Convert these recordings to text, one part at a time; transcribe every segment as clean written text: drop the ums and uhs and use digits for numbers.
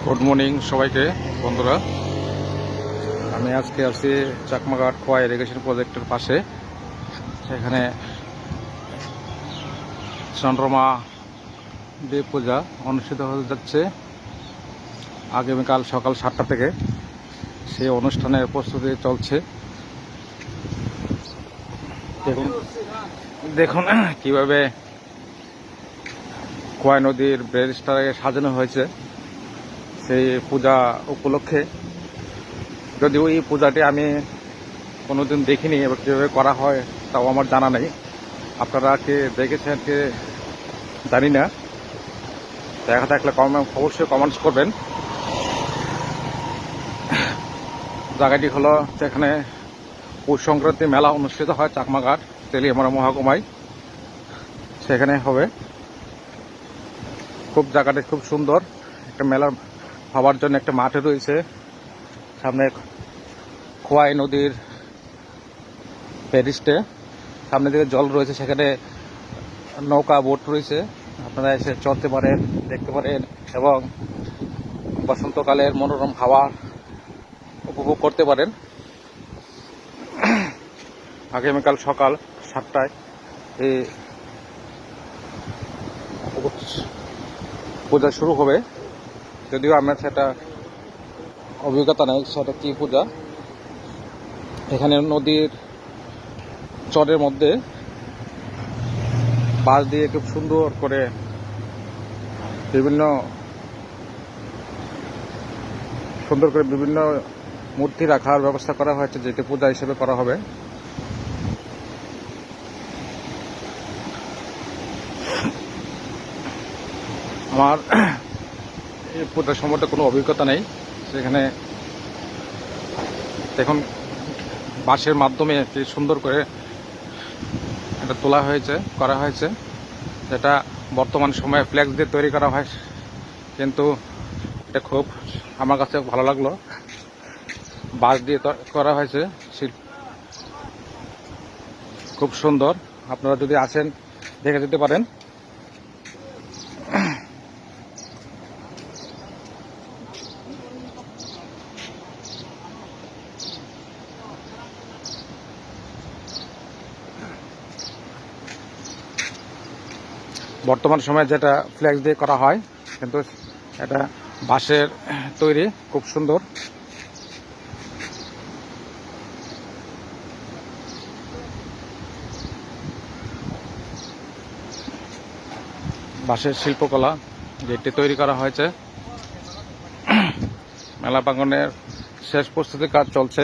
Good morning সবাইকে বন্ধুরা। আমি আজকে আছি চাকমাঘাট খোয়া ইরিগেশন প্রজেক্টের পাশে। সেখানে চন্দ্রমা দেব পূজা অনুষ্ঠিত হতে যাচ্ছে আগামীকাল সকাল 7টা থেকে। সেই অনুষ্ঠানের প্রস্তুতি চলছে। দেখুন কিভাবে খোয়া নদীর ব্রিজটাকে সাজানো হয়েছে সেই পূজা উপলক্ষে। যদিও এই পূজাটি আমি কোনোদিন দেখিনি, এবার কীভাবে করা হয় তাও আমার জানা নেই। আপনারা কে দেখেছেন কে জানি না, দেখা থাকলে অবশ্যই কমেন্টস করবেন। জায়গাটি হলো যেখানে পৌষ সংক্রান্তি মেলা অনুষ্ঠিত হয় চাকমাঘাট তেলিয়ামুড়া মহকুমায়, সেখানে হবে। খুব জায়গাটি খুব সুন্দর, একটা মেলা হওয়ার জন্য একটা মাঠে রয়েছে। সামনে খোয়াই নদীর প্যারিসটে সামনে দিকে জল রয়েছে, সেখানে নৌকা বোট রয়েছে। আপনারা এসে চলতে পারেন, দেখতে পারেন এবং বসন্তকালের মনোরম হাওয়া উপভোগ করতে পারেন। আগামীকাল সকাল 7টায় এই পূজা শুরু হবে। যদিও আমার সেটা অভিজ্ঞতা নেই সেটা কি পূজা। এখানে নদীর চরের মধ্যে বাঁশ দিয়ে খুব সুন্দর করে বিভিন্ন মূর্তি রাখার ব্যবস্থা করা হয়েছে, যেটি পূজা হিসেবে করা হবে। আমার এই পূজা সম্বন্ধে কোনো অভিজ্ঞতা নেই। সেখানে দেখুন বাঁশের মাধ্যমে একটি সুন্দর করে এটা করা হয়েছে, যেটা বর্তমান সময়ে ফ্লেক্স দিয়ে তৈরি করা হয়। কিন্তু এটা খুব আমার কাছে ভালো লাগলো, বাঁশ দিয়ে করা হয়েছে, খুব সুন্দর। আপনারা যদি আসেন দেখে যেতে পারেন। বর্তমান সময়ে যেটা ফ্লেক্স দিয়ে করা হয়, কিন্তু এটা বাঁশের তৈরি, খুব সুন্দর। বাঁশের শিল্পকলা যেটি তৈরি করা হয়েছে। মেলা প্রাঙ্গণের শেষ প্রস্তুতি কাজ চলছে।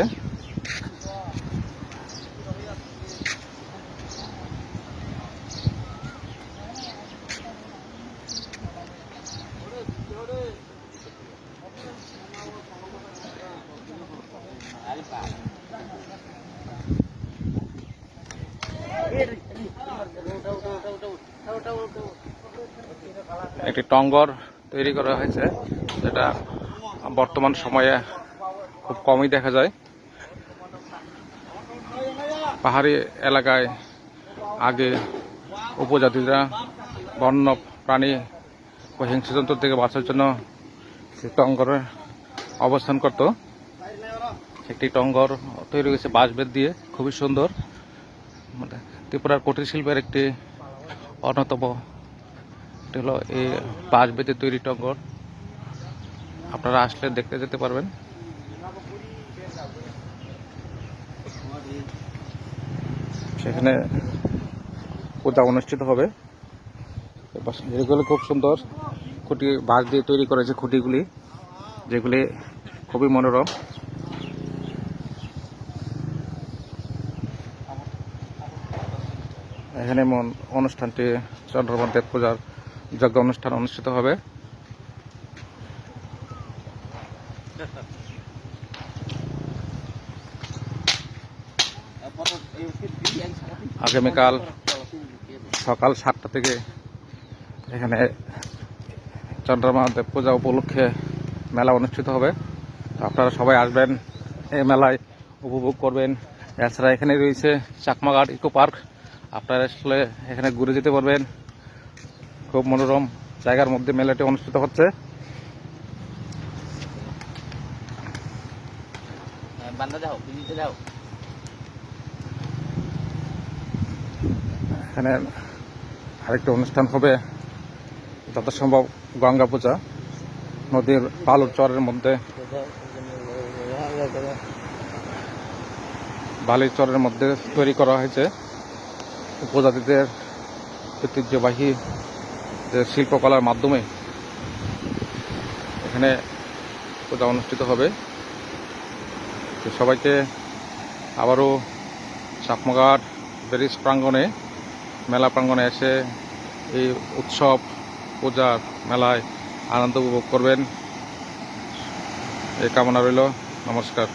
একটি টঙ্গর তৈরি করা হয়েছে, যেটা বর্তমান সময়ে খুব কমই দেখা যায়। পাহাড়ি এলাকায় আগে উপজাতিরা বন্য প্রাণী ও হিংস্রজন্তু থেকে বাঁচার জন্য টঙ্গরে অবস্থান করত। একটি টঙ্গর তৈরি হয়েছে বাঁশ বেত দিয়ে, খুবই সুন্দর। ত্রিপুরার কুটির শিল্পের একটি অন্যতম হলো এই বাঁশ বেতে তৈরি টঙ্গর। আপনারা আসলে দেখতে যেতে পারবেন। সেখানে পূজা অনুষ্ঠিত হবে। এগুলো খুব সুন্দর খুঁটি বাঁশ দিয়ে তৈরি করেছে, খুঁটিগুলি যেগুলি খুবই মনোরম। এখানে অনুষ্ঠানটি চন্দ্রমা দেব পূজার যজ্ঞ অনুষ্ঠান অনুষ্ঠিত হবে। আগামীকাল সকাল 7টা থেকে এখানে চন্দ্রমা দেব পূজা উপলক্ষে মেলা অনুষ্ঠিত হবে। আপনারা সবাই আসবেন, এই মেলায় উপভোগ করবেন। এছাড়া এখানে রয়েছে চাকমাঘাট ইকো পার্ক, আপনারা আসলে এখানে ঘুরে যেতে পারবেন। খুব মনোরম জায়গার মধ্যে মেলাটি অনুষ্ঠিত হচ্ছে। বান্দা দাও, বিলিতে দাও। এখানে আরেকটা অনুষ্ঠান হবে যত সম্ভব গঙ্গা পূজা। নদীর বালুর চরের মধ্যে, বালির চরের মধ্যে তৈরি করা হয়েছে উপজাতিদের ঐতিহ্যবাহী যে শিল্পকলার মাধ্যমে এখানে পূজা অনুষ্ঠিত হবে। তো সবাইকে আবারও চাকমাঘাট ব্যারিজ প্রাঙ্গণে, মেলা প্রাঙ্গণে এসে এই উৎসব পূজার মেলায় আনন্দ উপভোগ করবেন এই কামনা রইল। নমস্কার।